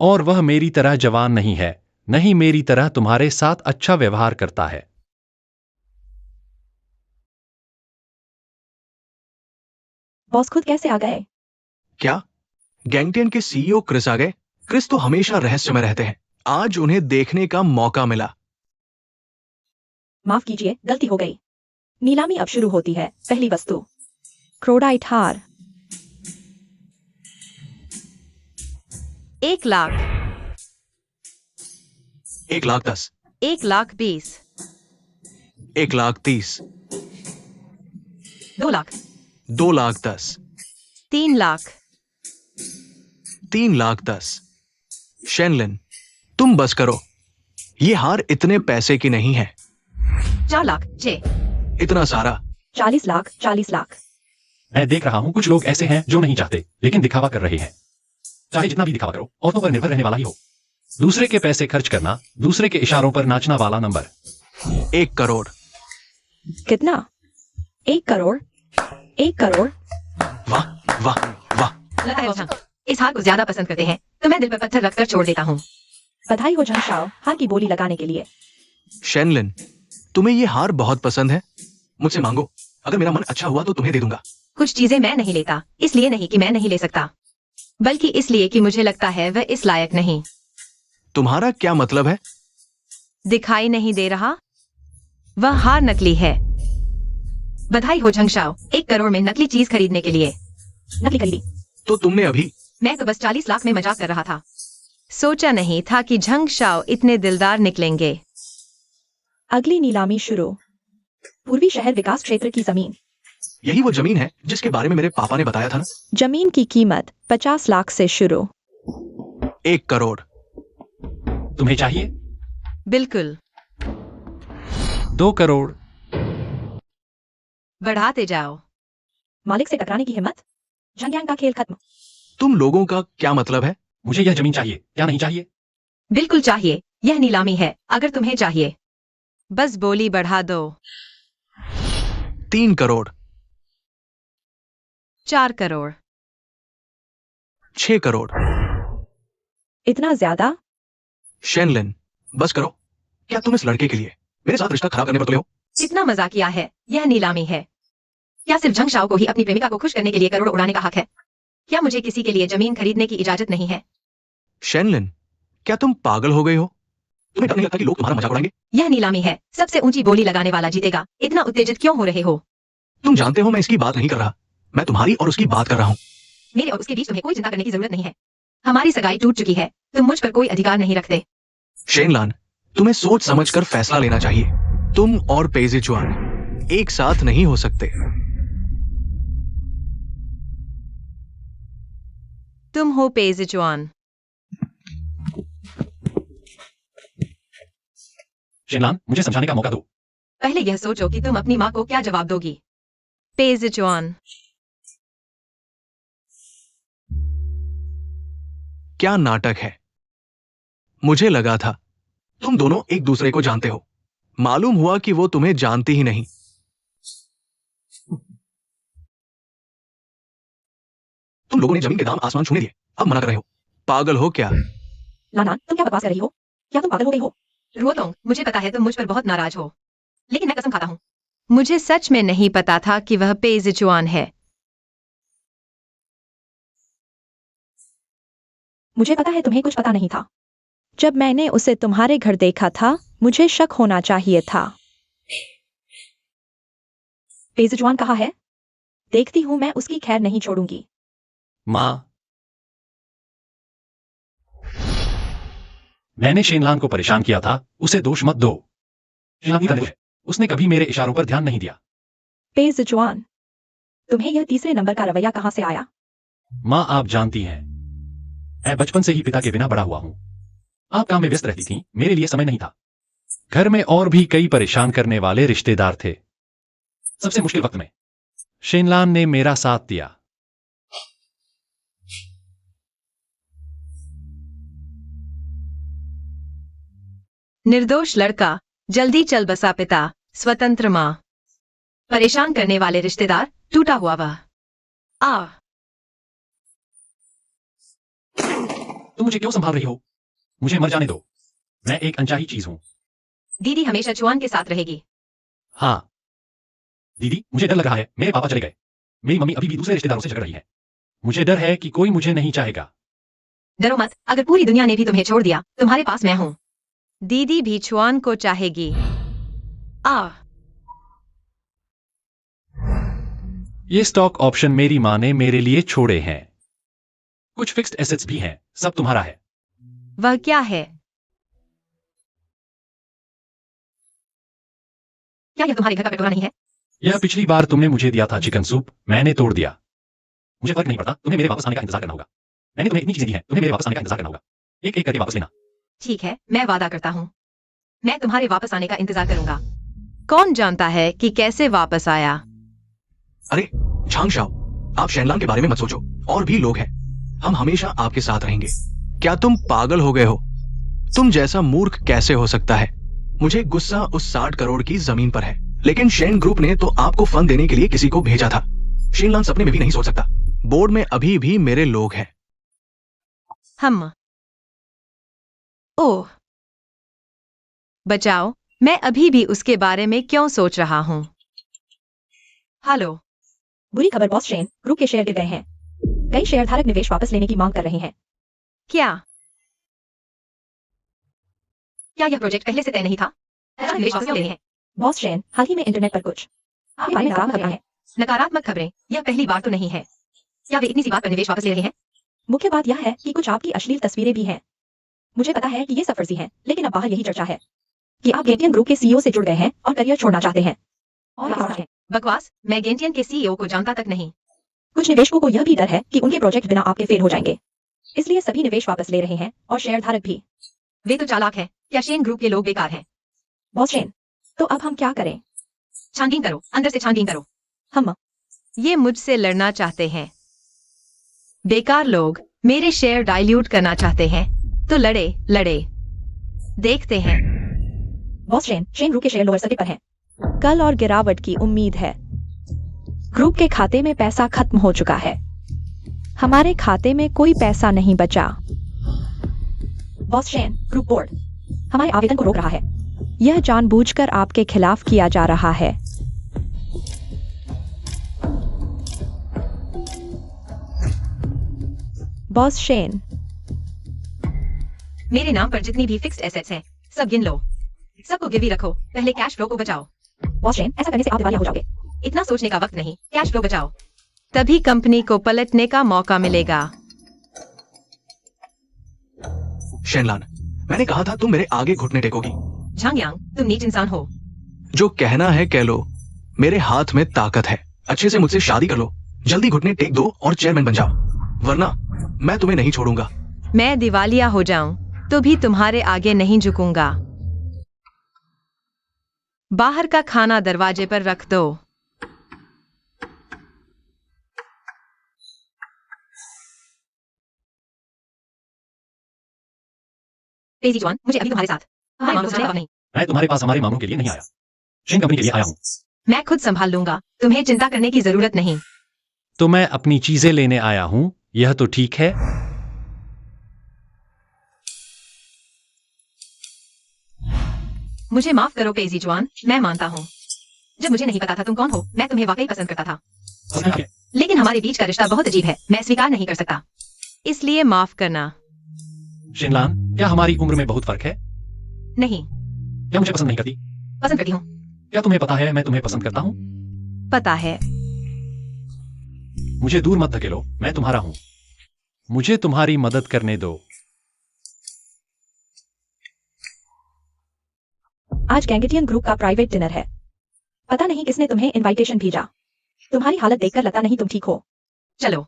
और वह मेरी तरह जवान नहीं है, नहीं मेरी तरह तुम्हारे साथ अच्छा व्यवहार करता है। बॉस खुद कैसे आ गए? क्या गैंगटियन के सीईओ क्रिस आ गए? क्रिस तो हमेशा रहस्य में रहते हैं। आज उन्हें देखने का मौका मिला। माफ कीजिए, गलती हो गई। नीलामी अब शुरू होती है। पहली वस्तु, क्रोडाइट हार। 1,00,000, 1,10,000, 1,20,000, 1,30,000, 2,00,000, 2,10,000, 3,00,000, 3,10,000। शेनलिन, तुम बस करो। ये हार इतने पैसे की नहीं है। 4,00,000, जे। इतना सारा। 40 लाख, 40 लाख। मैं देख रहा हूं कुछ लोग ऐसे हैं जो नहीं चाहते लेकिन दिखावा कर रहे हैं। चाहे जितना भी दिखावा करो, औरतों पर निर्भर रहने वाला ही हो। दूसरे के पैसे खर्च करना, दूसरे के इशारों पर नाचना वाला नंबर। 1 करोड़। कितना? 1 करोड़? 1 करोड़? वाह वाह वाह। लगता है वो झंग इस हार को ज्यादा पसंद करते हैं, तो मैं दिल पर पत्थर रखकर छोड़ देता हूँ। बधाई हो झंगशाओ, हार की बोली लगाने के लिए। शेनलिन, तुम्हें ये हार बहुत पसंद है? मुझसे मांगो। अगर मेरा मन अच्छा हुआ तो तुम्हें दे दूंगा। कुछ चीजें मैं नहीं लेता, इसलिए नहीं कि मैं नहीं ले सकता, बल्कि इसलिए कि मुझे लगता है वह इस लायक नहीं। तुम्हारा क्या मतलब है? दिखाई नहीं दे रहा? वह हार नकली है। बधाई हो झंगशाओ, 1 करोड़ में नकली चीज खरीदने के लिए। नकली खरीदी? तो तुमने अभी। मैं तो बस 40 लाख में मजाक कर रहा था। सोचा नहीं था कि झंगशाओ इतने दिलदार निकलेंगे। अगली नीलामी शुरू। पूर्वी शहर विकास क्षेत्र की जमीन। यही वो जमीन है जिसके बारे में मेरे पापा ने बताया था ना? जमीन की कीमत 50 लाख से शुरू। 1 करोड़। तुम्हें चाहिए? बिल्कुल। 2 करोड़। बढ़ाते जाओ। मालिक से टकराने की हिम्मत? झंगयांग का खेल खत्म। तुम लोगों का क्या मतलब है? मुझे यह जमीन चाहिए, क्या नहीं चाहिए? बिल्कुल चाहिए, यह नीलामी है, अगर तुम्हें चाहिए। बस बोली बढ़ा दो। 3 करोड़। 4 करोड़। 6 करोड़। इतना ज्यादा? शेनलिन, बस करो। क्या तुम इस लड़के के लिए मेरे साथ रिश्ता खराब करने पर तुले हो? कितना मजाकिया है, यह नीलामी है। क्या सिर्फ झंगशाओ को ही अपनी प्रेमिका को खुश करने के लिए करोड़ उड़ाने का हक है? क्या मुझे किसी के लिए जमीन खरीदने की इजाजत नहीं है? शेनलिन, क्या तुम पागल हो गई हो? तुम्हें डर नहीं लगता कि लोग तुम्हारा मजाक उड़ाएंगे? यह नीलामी है, सबसे ऊंची बोली लगाने वाला जीतेगा। इतना उत्तेजित क्यों हो रहे हो? तुम जानते हो मैं इसकी बात नहीं कर रहा। मैं तुम्हारी और उसकी बात कर रहा हूँ। मेरे और उसके बीच तुम्हें कोई चिंता करने की जरूरत नहीं है। हमारी सगाई टूट चुकी है, तुम मुझ पर कोई अधिकार नहीं रखते। शेनलान, तुम्हें सोच समझकर फैसला लेना चाहिए। तुम और पेजिचुआन एक साथ नहीं हो सकते। तुम हो पेजिचुआन। शेनलान, मुझे समझाने का मौका दो। पहले यह सोचो कि तुम अपनी माँ को क्या जवाब दोगी। पेजिचुआन। क्या नाटक है? मुझे लगा था तुम दोनों एक दूसरे को जानते हो। मालूम हुआ कि वो तुम्हें जानती ही नहीं। तुम लोगों ने जमीन के दाम आसमान छूने दिए, अब मना कर रहे हो। पागल हो क्या? लाना, तुम क्या बकवास कर रही हो? क्या तुम पागल हो गई हो? रुओतोंग, मुझे पता है तुम मुझ पर बहुत नाराज हो, लेकिन मैं कसम खाता हूँ, मुझे सच में नहीं पता था कि वह पेजिचुआन है। मुझे पता है तुम्हें कुछ पता नहीं था। जब मैंने उसे तुम्हारे घर देखा था, मुझे शक होना चाहिए था। पेजिचुआन कहाँ है? देखती हूँ, मैं उसकी खैर नहीं छोड़ूंगी। माँ, मैंने शेनलान को परेशान किया था, उसे दोष मत दो। शेनलान का दिल है, उसने कभी मेरे इशारों पर ध्यान नहीं दिया। पेजिचुआन, तुम्हें यह तीसरे नंबर का रवैया कहाँ से आया? माँ, आप जानती हैं, मैं बचपन से ही पिता के बिना बड़ा हुआ हूं। आप काम में व्यस्त रहती थीं, मेरे लिए समय नहीं था। घर में और भी कई परेशान करने वाले रिश्तेदार थे। सबसे मुश्किल वक्त में शेनलान ने मेरा साथ दिया। निर्दोष लड़का, जल्दी चल बसा पिता, स्वतंत्र माँ, परेशान करने वाले रिश्तेदार, टूटा हुआ वह। तुम मुझे क्यों संभाल रही हो? मुझे मर जाने दो। मैं एक अनचाही चीज हूं। दीदी हमेशा चुआन के साथ रहेगी। हाँ दीदी, मुझे डर लग रहा है, मेरे पापा चले गए। मेरी मम्मी अभी भी दूसरे रिश्तेदारों से झगड़ रही है। मुझे डर है कि कोई मुझे नहीं चाहेगा। डरो मत, अगर पूरी दुनिया ने भी तुम्हें छोड़ दिया, तुम्हारे पास मैं हूँ। दीदी भी छुआन को चाहेगी। ये स्टॉक ऑप्शन मेरी माँ ने मेरे लिए छोड़े हैं। कुछ फिक्स्ड एसेट्स भी हैं, सब तुम्हारा है। वह क्या है? क्या यह तुम्हारे घर का कटोरा नहीं है? यह पिछली बार तुमने मुझे दिया था चिकन सूप, मैंने तोड़ दिया। मुझे फर्क नहीं पड़ता, तुम्हें मेरे वापस आने का इंतजार करना होगा। मैंने तुम्हें इतनी चीजें दी हैं, तुम्हें मेरे वापस आने का इंतजार करना होगा। एक एक करके वापस लेना। ठीक है, मैं वादा करता हूँ, मैं तुम्हारे वापस आने का इंतजार करूंगा। कौन जानता है कि कैसे वापस आया? अरे झांग शाओ, आप शेनलान के बारे में मत सोचो, और भी लोग हैं। हम हमेशा आपके साथ रहेंगे। क्या तुम पागल हो गए हो? तुम जैसा मूर्ख कैसे हो सकता है? मुझे गुस्सा उस 60 करोड़ की जमीन पर है, लेकिन शेन ग्रुप ने तो आपको फंड देने के लिए किसी को भेजा था। शेनलान सपने में भी नहीं सोच सकता। बोर्ड में अभी भी मेरे लोग हैं। हम ओह बचाओ, मैं अभी भी उसके बारे में क्यों सोच रहा हूँ? हेलो, बुरी खबर बॉस, शेन ग्रुप के शेयर गिर गए हैं। कई शेयरधारक निवेश वापस लेने की मांग कर रहे हैं। क्या यह प्रोजेक्ट पहले से तय नहीं था? अचानक निवेश वापस क्यों ले रहे हैं? बॉस शेन, हाल ही में इंटरनेट पर कुछ आपके बारे में नकारात्मक खबरें हैं। नकारात्मक खबरें? यह पहली बार तो नहीं है। क्या वे इतनी सी बात पर निवेश वापस ले रहे हैं? मुख्य बात यह है कि कुछ आपकी अश्लील तस्वीरें भी हैं। मुझे पता है कि ये सब फर्जी है, लेकिन अब बाहर यही चर्चा है कि आप गेंटियन ग्रुप के सीईओ से जुड़ गए हैं और करियर छोड़ना चाहते हैं। और क्या है? बकवास, मैं गेंटियन के सीईओ को जानता तक नहीं। कुछ निवेशकों को यह भी डर है कि उनके प्रोजेक्ट बिना आपके फेल हो जाएंगे, इसलिए सभी निवेश वापस ले रहे हैं और शेयरधारक भी। वे तो चालाक है। क्या शेन ग्रुप के लोग बेकार हैं? बॉस शेन, तो अब हम क्या करें? छानबीन करो, अंदर से छानबीन करो। हम ये मुझसे लड़ना चाहते हैं। बेकार लोग मेरे शेयर डाइल्यूट करना चाहते हैं, तो लड़े लड़े, देखते हैं। बॉस शेन ग्रुप के शेयर लोअर सर्किट पर हैं। कल और गिरावट की उम्मीद है। ग्रुप के खाते में पैसा खत्म हो चुका है। हमारे खाते में कोई पैसा नहीं बचा। बॉस शेन, ग्रुप बोर्ड हमारे आवेदन को रोक रहा है। यह जानबूझकर आपके खिलाफ किया जा रहा है। बॉस शेन, मेरे नाम पर जितनी भी फिक्स्ड एसेट्स हैं, सब गिन लो। सबको गिरवी रखो, पहले कैश फ्लो को बचाओ। बॉस शेन, ऐसा करने से आप दिवालिया हो जाओगे। इतना सोचने का वक्त नहीं, कैश फ्लो बचाओ, तभी कंपनी को पलटने का मौका मिलेगा। शेनलान, मैंने कहा था तुम मेरे आगे घुटने टेकोगी। झांगयांग, तुम नीच इंसान हो। जो कहना है कह लो। मेरे हाथ में ताकत है। अच्छे से मुझसे शादी कर लो, जल्दी घुटने टेक दो और चेयरमैन बन जाओ, वरना मैं तुम्हें नहीं छोड़ूंगा। मैं दिवालिया हो जाऊं तो भी तुम्हारे आगे नहीं झुकूंगा। बाहर का खाना दरवाजे पर रख दो। तेजी जवान, मुझे अभी तुम्हारे साथ हमारे मामलों से चिंता नहीं। मैं तुम्हारे पास हमारे मामलों के लिए नहीं आया, शेन कंपनी के लिए आया हूँ। मैं खुद संभाल लूंगा, तुम्हें चिंता करने की जरूरत नहीं। तो मैं अपनी चीजें लेने आया हूँ, यह तो ठीक है। मुझे माफ करो पेजी जवान, मैं मानता हूँ। जब मुझे नहीं पता था तुम कौन हो, मैं तुम्हें वाकई पसंद करता था, ठीक है। लेकिन हमारे बीच का रिश्ता बहुत अजीब है, मैं स्वीकार नहीं कर सकता, इसलिए माफ करना। शेनलान, क्या हमारी उम्र में बहुत फर्क है? नहीं, क्या मुझे पसंद नहीं करती? पसंद करती हूँ। क्या तुम्हें पता है मैं तुम्हें पसंद करता हूँ? पता है। मुझे दूर मत धकेलो, मैं तुम्हारा हूँ। मुझे तुम्हारी मदद करने दो। आज गैंगेटियन ग्रुप का प्राइवेट डिनर है। पता नहीं किसने तुम्हें इनविटेशन भेजा। तुम्हारी हालत देखकर लगता नहीं तुम ठीक हो। चलो।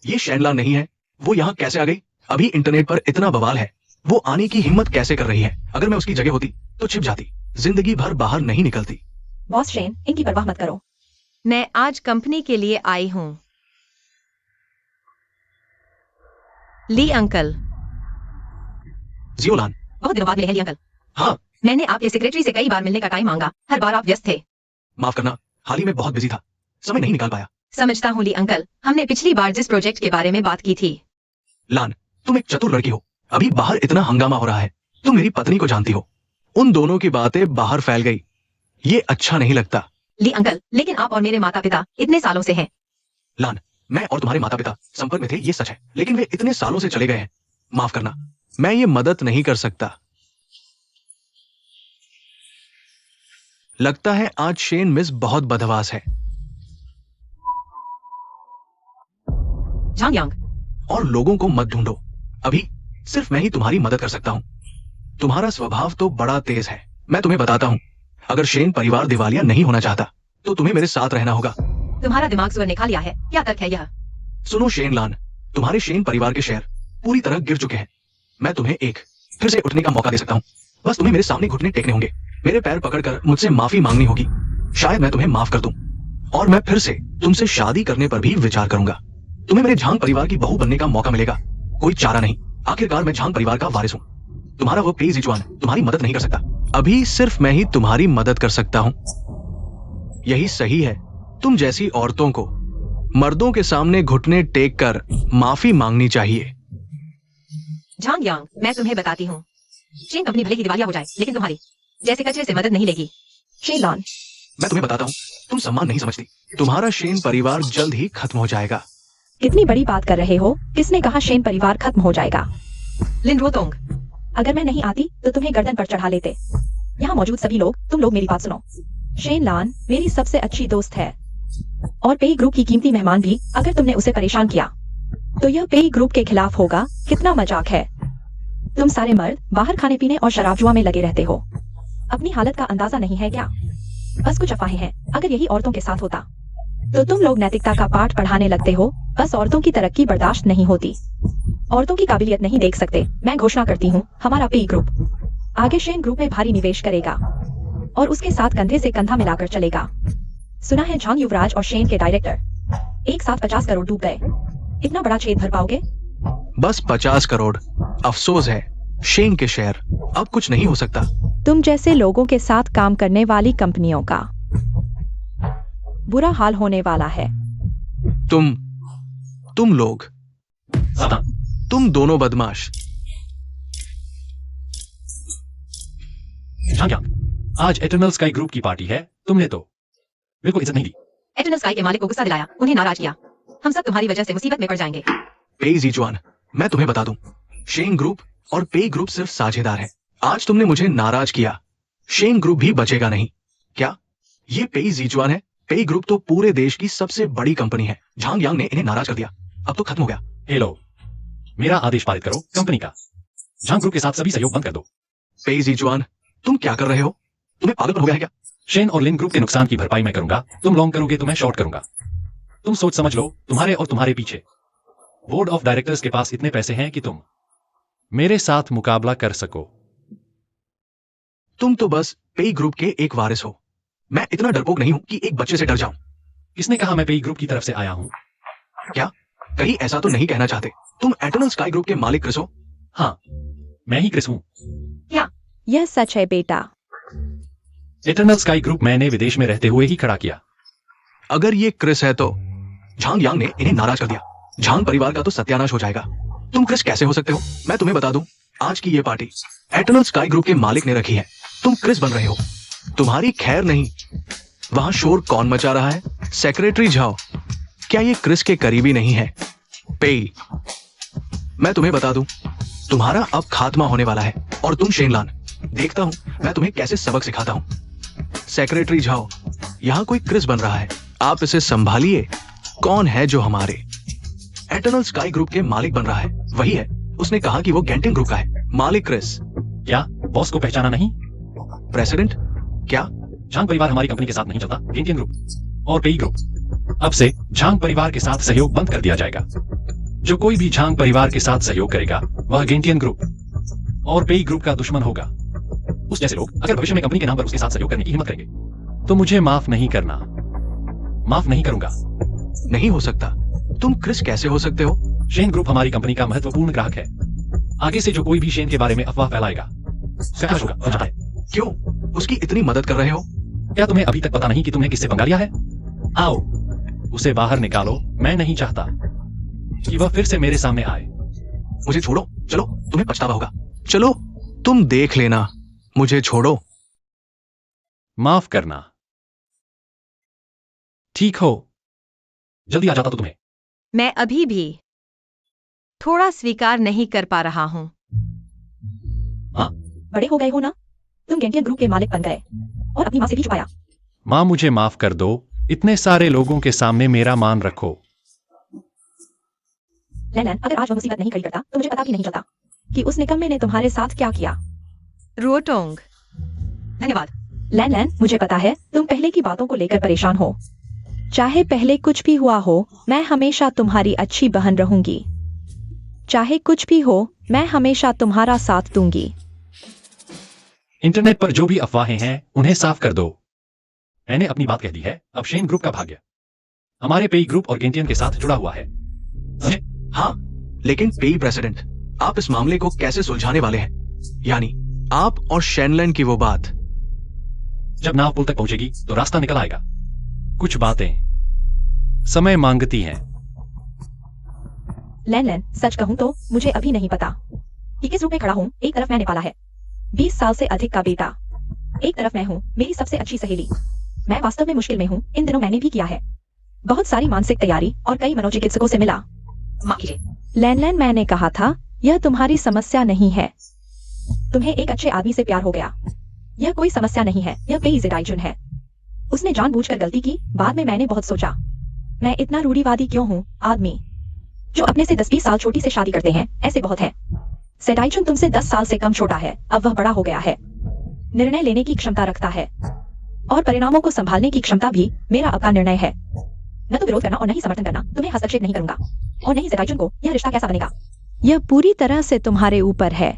ये शेनलान नहीं है, वो यहाँ कैसे आ गई? अभी इंटरनेट पर इतना बवाल है, वो आने की हिम्मत कैसे कर रही है? अगर मैं उसकी जगह होती तो छिप जाती, जिंदगी भर बाहर नहीं निकलती। बॉस शेन, इनकी परवाह मत करो। मैं आज कंपनी के लिए आई हूँ। ली अंकल। जियोलान। बहुत दिनों बाद मिले हैं ली अंकल। हाँ। मैंने आपके सेक्रेटरी से कई बार मिलने का टाइम मांगा, हर बार आप व्यस्त थे। माफ करना, हाल ही में बहुत बिजी था, समय नहीं निकाल पाया। समझता हूँ ली अंकल, हमने पिछली बार जिस प्रोजेक्ट के बारे में बात की थी। लान, तुम एक चतुर लड़की हो। अभी बाहर इतना हंगामा हो रहा है, तुम मेरी पत्नी को जानती हो। उन दोनों की बातें बाहर फैल गई, ये अच्छा नहीं लगता। ली अंकल, लेकिन आप और मेरे माता पिता इतने सालों से हैं। लान, मैं और तुम्हारे माता पिता संपर्क में थे, ये सच है, लेकिन वे इतने सालों से चले गए हैं। माफ करना, मैं ये मदद नहीं कर सकता। लगता है आज शेन मिस बहुत बदहवास है। झांग यांग, और लोगों को मत ढूंढो, अभी सिर्फ मैं ही तुम्हारी मदद कर सकता हूं। तुम्हारा स्वभाव तो बड़ा तेज है। मैं तुम्हें बताता हूं, अगर शेन परिवार दिवालिया नहीं होना चाहता तो तुम्हें मेरे साथ रहना होगा। तुम्हारा दिमाग सुअर ने खा लिया है, क्या तर्क है यह? सुनो शेन लान, तुम्हारे शेन परिवार के शेयर पूरी तरह गिर चुके हैं। मैं तुम्हें एक फिर से उठने का मौका दे सकता हूँ। बस तुम्हें मेरे सामने घुटने टेकने होंगे, मेरे पैर पकड़कर मुझसे माफी मांगनी होगी। शायद मैं तुम्हें माफ कर दूं और मैं फिर से तुमसे शादी करने पर भी विचार करूंगा। तुम्हें मेरे झांग परिवार की बहू बनने का मौका मिलेगा। कोई चारा नहीं, आखिरकार मैं झांग परिवार का वारिस हूँ। तुम्हारा वो पेई जिचुआन तुम्हारी मदद नहीं कर सकता। अभी सिर्फ मैं ही तुम्हारी मदद कर सकता हूँ। यही सही है। तुम जैसी औरतों को मर्दों के सामने घुटने टेक कर माफी मांगनी चाहिए। झांग यांग, मैं तुम्हें बताती हूँ, शेन कंपनी भले ही दिवालिया हो जाए, लेकिन तुम्हारी जैसे कचरे से मदद नहीं लेगी। शेनलॉन, मैं तुम्हें बताता हूँ, तुम सम्मान नहीं समझती। तुम्हारा शेन परिवार जल्द ही खत्म हो जाएगा। कितनी बड़ी बात कर रहे हो? किसने कहा शेन परिवार खत्म हो जाएगा? लिन रोतोंग, अगर मैं नहीं आती तो तुम्हें गर्दन पर चढ़ा लेते। यहाँ मौजूद सभी लोग, तुम लोग मेरी बात सुनो। शेनलान मेरी सबसे अच्छी दोस्त है और पेई ग्रुप की कीमती मेहमान भी। अगर तुमने उसे परेशान किया तो यह पेई ग्रुप के खिलाफ होगा। कितना मजाक है। तुम सारे मर्द बाहर खाने पीने और शराब जुआ में लगे रहते हो। अपनी हालत का अंदाजा नहीं है क्या? बस कुछ अफवाहें हैं। अगर यही औरतों के साथ होता तो तुम लोग नैतिकता का पाठ पढ़ाने लगते हो। बस औरतों की तरक्की बर्दाश्त नहीं होती, औरतों की काबिलियत नहीं देख सकते। मैं घोषणा करती हूँ, हमारा पेई ग्रुप आगे शेन ग्रुप में भारी निवेश करेगा और उसके साथ कंधे से कंधा मिलाकर चलेगा। सुना है झांग युवराज और शेन के डायरेक्टर एक साथ 50 करोड़ डूब गए। इतना बड़ा छेद भर पाओगे? बस 50 करोड़। अफसोस है, शेन के शेयर अब कुछ नहीं हो सकता। तुम जैसे लोगों के साथ काम करने वाली कंपनियों का बुरा हाल होने वाला है। तुम लोग, सावधान। तुम दोनों बदमाश। झांग यांग, आज एटर्नल स्काई ग्रुप की पार्टी है। तुमने तो बिल्कुल इज्जत नहीं दी। एटर्नल स्काई के मालिक को गुस्सा दिलाया, उन्हें नाराज किया। हम सब तुम्हारी वजह से मुसीबत में पड़ जाएंगे। पेई जिचुआन, मैं तुम्हें बता दूं, शेन ग्रुप और पेई ग्रुप सिर्फ साझेदार हैं। आज तुमने मुझे नाराज किया, शेन ग्रुप भी बचेगा नहीं। क्या ये पेई जिचुआन है? पेई ग्रुप तो पूरे देश की सबसे बड़ी कंपनी है। झांग यांग ने इन्हें नाराज कर दिया, अब तो खत्म हो गया। हेलो, मेरा आदेश पारित करो कंपनी का। झांग ग्रुप के साथ सभी सहयोग बंद कर दो। पेई जिचुआन, तुम क्या कर रहे हो? तुम्हें पागलपन हो गया है क्या? शेन और लिन ग्रुप के नुकसान की भरपाई मैं करूंगा। तुम लॉन्ग करोगे तो मैं शॉर्ट करूंगा। तुम सोच समझ लो, तुम्हारे और तुम्हारे पीछे बोर्ड ऑफ डायरेक्टर्स के पास इतने पैसे हैं कि तुम मेरे साथ मुकाबला कर सको। तुम तो बस पेई ग्रुप के एक वारिस हो। मैं इतना डरपोक नहीं हूं कि एक बच्चे से डर जाऊं। किसने कहा मैं पेई ग्रुप की तरफ से आया हूं? क्या कहीं ऐसा तो नहीं कहना चाहते तुम एटर्नल स्काई ग्रुप के मालिक क्रिस हो? हाँ, मैं ही क्रिस हूं। यह सच है बेटा। एटर्नल स्काई ग्रुप मैंने विदेश में रहते हुए ही खड़ा किया। अगर ये क्रिस है तो झांग यांग ने इन्हें नाराज कर दिया। झांग परिवार का तो सत्यानाश हो जाएगा। तुम क्रिस कैसे हो सकते हो? मैं तुम्हें बता दूं, आज की ये पार्टी एटर्नल स्काई ग्रुप के मालिक ने रखी है। तुम क्रिस बन रहे हो, तुम्हारी खैर नहीं। वहां शोर कौन मचा रहा है? सेक्रेटरी झाओ, क्या ये क्रिस के करीबी नहीं है? पेई, मैं तुम्हें बता दूं, तुम्हारा अब खात्मा होने वाला है। और तुम शेनलान, देखता हूं मैं तुम्हें कैसे सबक सिखाता हूं। सेक्रेटरी झाओ, यहां कोई क्रिस बन रहा है, आप इसे संभालिए। कौन है जो हमारे एटर्नल स्काई ग्रुप के मालिक बन रहा है? वही है, उसने कहा कि वो गेंटिंग ग्रुप का है। मालिक क्रिस। क्या बॉस को पहचाना नहीं? प्रेसिडेंट? क्या? झांग परिवार हमारी कंपनी के साथ नहीं चलता। गेंटियन ग्रुप और पेई ग्रुप, अब से झांग परिवार के साथ सहयोग बंद कर दिया जाएगा। जो कोई भी झांग परिवार के साथ सहयोग करेगा वह गेंटियन ग्रुप और पेई ग्रुप का दुश्मन होगा। उस जैसे लोग अगर भविष्य में कंपनी के नाम पर उसके साथ सहयोग करने की हिम्मत करेंगे तो मुझे माफ नहीं करना। माफ नहीं करूंगा। नहीं हो सकता। तुम क्रिस कैसे हो सकते हो? शेन ग्रुप हमारी कंपनी का महत्वपूर्ण ग्राहक है। आगे से जो कोई भी शेन के बारे में अफवाह फैलाएगा सकाश होगा, समझा है? क्यों उसकी इतनी मदद कर रहे हो? क्या तुम्हें अभी तक पता नहीं कि तुमने किससे पंगा लिया है? आओ, उसे बाहर निकालो। मैं नहीं चाहता कि वह फिर से मेरे सामने आए। मुझे छोड़ो, चलो, तुम्हें पछतावा होगा। चलो, तुम देख लेना। मुझे छोड़ो। माफ करना। ठीक हो, जल्दी आ जाता तो तुम्हें। मैं अभी भी थोड़ा स्वीकार नहीं कर पा रहा हूँ। हाँ बड़े हो गए हो ना, तुम गेंटियन ग्रुप के मालिक बन गए और अपनी माँ से भी छुपाया। माँ, मुझे माफ कर दो। इतने सारे लोगों के सामने मेरा मान रखो। लैन, अगर आज वह मुसीबत नहीं खड़ी करता तो मुझे पता भी नहीं चलता कि उस निकम्मे ने तुम्हारे साथ क्या किया। रुओटोंग, धन्यवाद। लैन, मुझे पता है तुम पहले की बातों को लेकर परेशान हो। चाहे पहले कुछ भी हुआ हो, मैं हमेशा तुम्हारी अच्छी बहन रहूंगी। चाहे कुछ भी हो, मैं हमेशा तुम्हारा साथ दूंगी। इंटरनेट पर जो भी अफवाहें हैं उन्हें साफ कर दो। मैंने अपनी बात कह दी है। अब शेन ग्रुप का भाग्य हमारे पेई ग्रुप और गेंटियन के साथ जुड़ा हुआ है। हाँ, लेकिन पेई प्रेसिडेंट, आप इस मामले को कैसे सुलझाने वाले हैं? यानी आप और शेनलैंड की वो बात। जब नाव पुल तक पहुंचेगी तो रास्ता निकल आएगा। कुछ बातें समय मांगती हैं। लैन, सच कहूं तो मुझे अभी नहीं पता कि किस रूप में खड़ा हूं। एक तरफ मैंने पाला है 20 साल से अधिक का बेटा, एक तरफ मैं हूं मेरी सबसे अच्छी सहेली। मैं वास्तव में मुश्किल में हूं। इन दिनों मैंने भी किया है बहुत सारी मानसिक तैयारी और कई मनोचिकित्सकों से मिला। माफ कीजिए। लैन, मैंने कहा था यह तुम्हारी समस्या नहीं है। तुम्हें एक अच्छे आदमी से प्यार हो गया, यह कोई समस्या नहीं है, यह पेई ज़ेडाइजुन है। उसने जानबूझकर गलती की। बाद में मैंने बहुत सोचा, मैं इतना रूढ़िवादी क्यों हूँ। आदमी जो अपने से 10-20 साल छोटी से शादी करते हैं, ऐसे बहुत हैं। ज़ेडाइजुन तुमसे 10 साल से कम छोटा है। अब वह बड़ा हो गया है, निर्णय लेने की क्षमता रखता है और परिणामों को संभालने की क्षमता भी। मेरा अब का निर्णय है, न तो विरोध करना और न ही समर्थन करना। तुम्हें हस्तक्षेप नहीं करूंगा और नहीं ज़ेडाइजुन को यह रिश्ता कैसा बनेगा, यह पूरी तरह से तुम्हारे ऊपर है।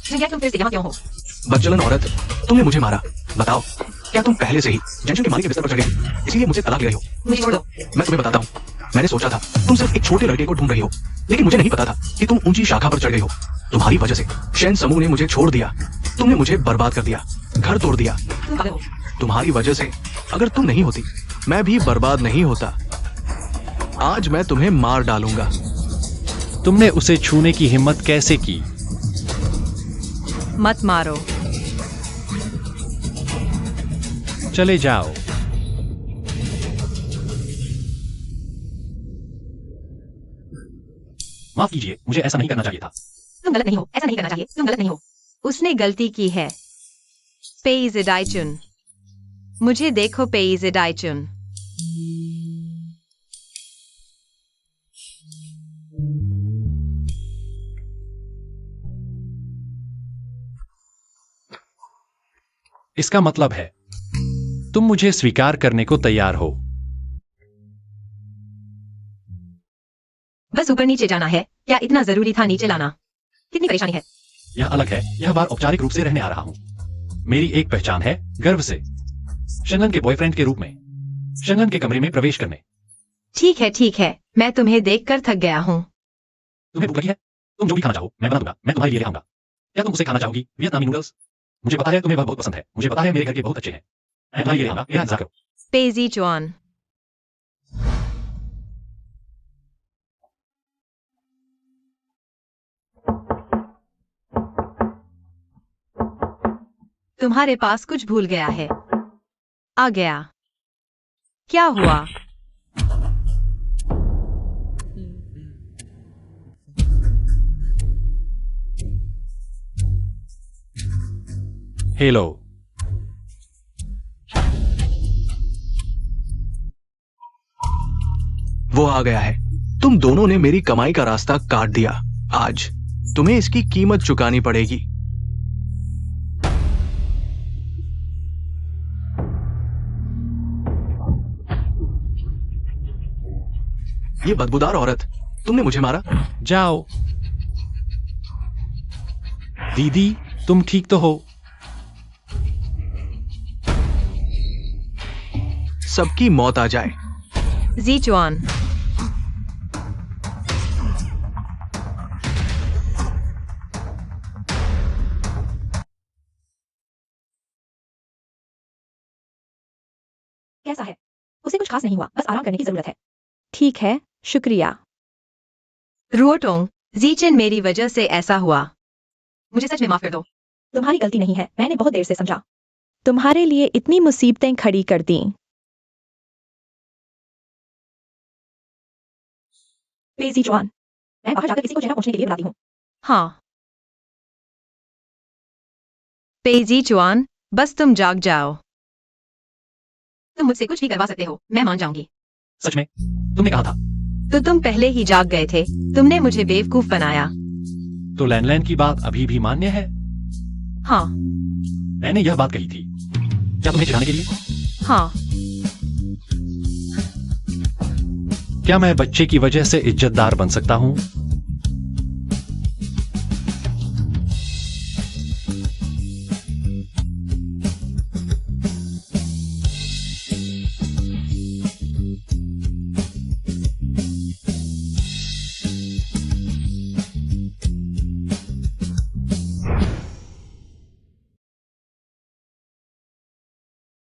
जिंगिया, तुम फिर से यहाँ क्यों हो? बदचलन औरत, तुमने मुझे मारा। बताओ, क्या तुम पहले से ही जंक्शन के मालिक के बिस्तर पर चढ़ गए, इसीलिए मुझे तलाक दे रही हो? मुझे छोड़ दो। मैं तुम्हें बताता हूँ, मैंने सोचा था तुम सिर्फ एक छोटे लड़के को ढूंढ रही हो, लेकिन मुझे नहीं पता था कि तुम ऊंची शाखा पर चढ़ गई हो। तुम्हारी वजह से शैन समूह ने मुझे छोड़ दिया। तुमने मुझे बर्बाद कर दिया, घर तोड़ दिया। तुम पागल हो। तुम्हारी वजह से अगर तुम नहीं होती, मैं भी बर्बाद नहीं होता। आज मैं तुम्हें मार डालूंगा। तुमने उसे छूने की हिम्मत कैसे की? मत मारो। चले जाओ। माफ कीजिए, मुझे ऐसा नहीं करना चाहिए था। तुम गलत नहीं हो, ऐसा नहीं करना चाहिए। तुम गलत नहीं हो। उसने गलती की है। पेई ज़ेडाइजुन, मुझे देखो पेई ज़ेडाइजुन। इसका मतलब है तुम मुझे स्वीकार करने को तैयार हो। बस ऊपर नीचे जाना है। क्या इतना जरूरी था नीचे लाना? कितनी परेशानी है। यह अलग है। यह बार औपचारिक रूप से रहने आ रहा हूं। मेरी एक पहचान है, गर्व से। शनलन के बॉयफ्रेंड के रूप में शनलन के कमरे में प्रवेश करने। ठीक है, मैं तुम्हें देखकर थक गया हूँ। तुम्हें भूख लगी है? तुम जो भी खाना चाहो मैं बना दूंगा। मैं तुम्हारे लिए ले आऊंगा। क्या तुम उसे खाना चाहोगी? वियतनामी नूडल्स। मुझे पता है तुम्हें वह बहुत पसंद है। मुझे पता है मेरे घर के बहुत अच्छे हैं। मैं तुम्हारे लिए ले आऊंगा। मेरा इंतजार करो। पेजी चुआन। तुम्हारे पास कुछ भूल गया है। आ गया। क्या हुआ? हेलो। वो आ गया है। तुम दोनों ने मेरी कमाई का रास्ता काट दिया। आज तुम्हें इसकी कीमत चुकानी पड़ेगी। ये बदबूदार औरत, तुमने मुझे मारा। जाओ। दीदी, तुम ठीक तो हो? सबकी मौत आ जाए। जी चुआन। कैसा है? खास नहीं हुआ, बस आराम करने की जरूरत है। ठीक है, शुक्रिया। रुओटोंग, जीचेन मेरी वजह से ऐसा हुआ। मुझे सच में माफ कर दो। तुम्हारी गलती नहीं है, मैंने बहुत देर से समझा। तुम्हारे लिए इतनी मुसीबतें खड़ी कर दी। पेजी जॉन, मैं बाहर जाकर किसी को चेहरा पूछने के लिए बुलाती हूँ। हाँ। पेजी चुआन, बस तुम जाग जाओ। तुम मुझसे कुछ भी करवा सकते हो, मैं मान जाऊंगी। सच में? तुमने कहा था। तो तुम पहले ही जाग गए थे। तुमने मुझे बेवकूफ बनाया। तो लैंडलाइन की बात अभी भी मान्य है? हाँ। मैंने यह बात कही थी। क्या तुम्हें चिढ़ाने के लिए? हाँ। क्या मैं बच्चे की वजह से इज्जतदार बन सकता हूँ?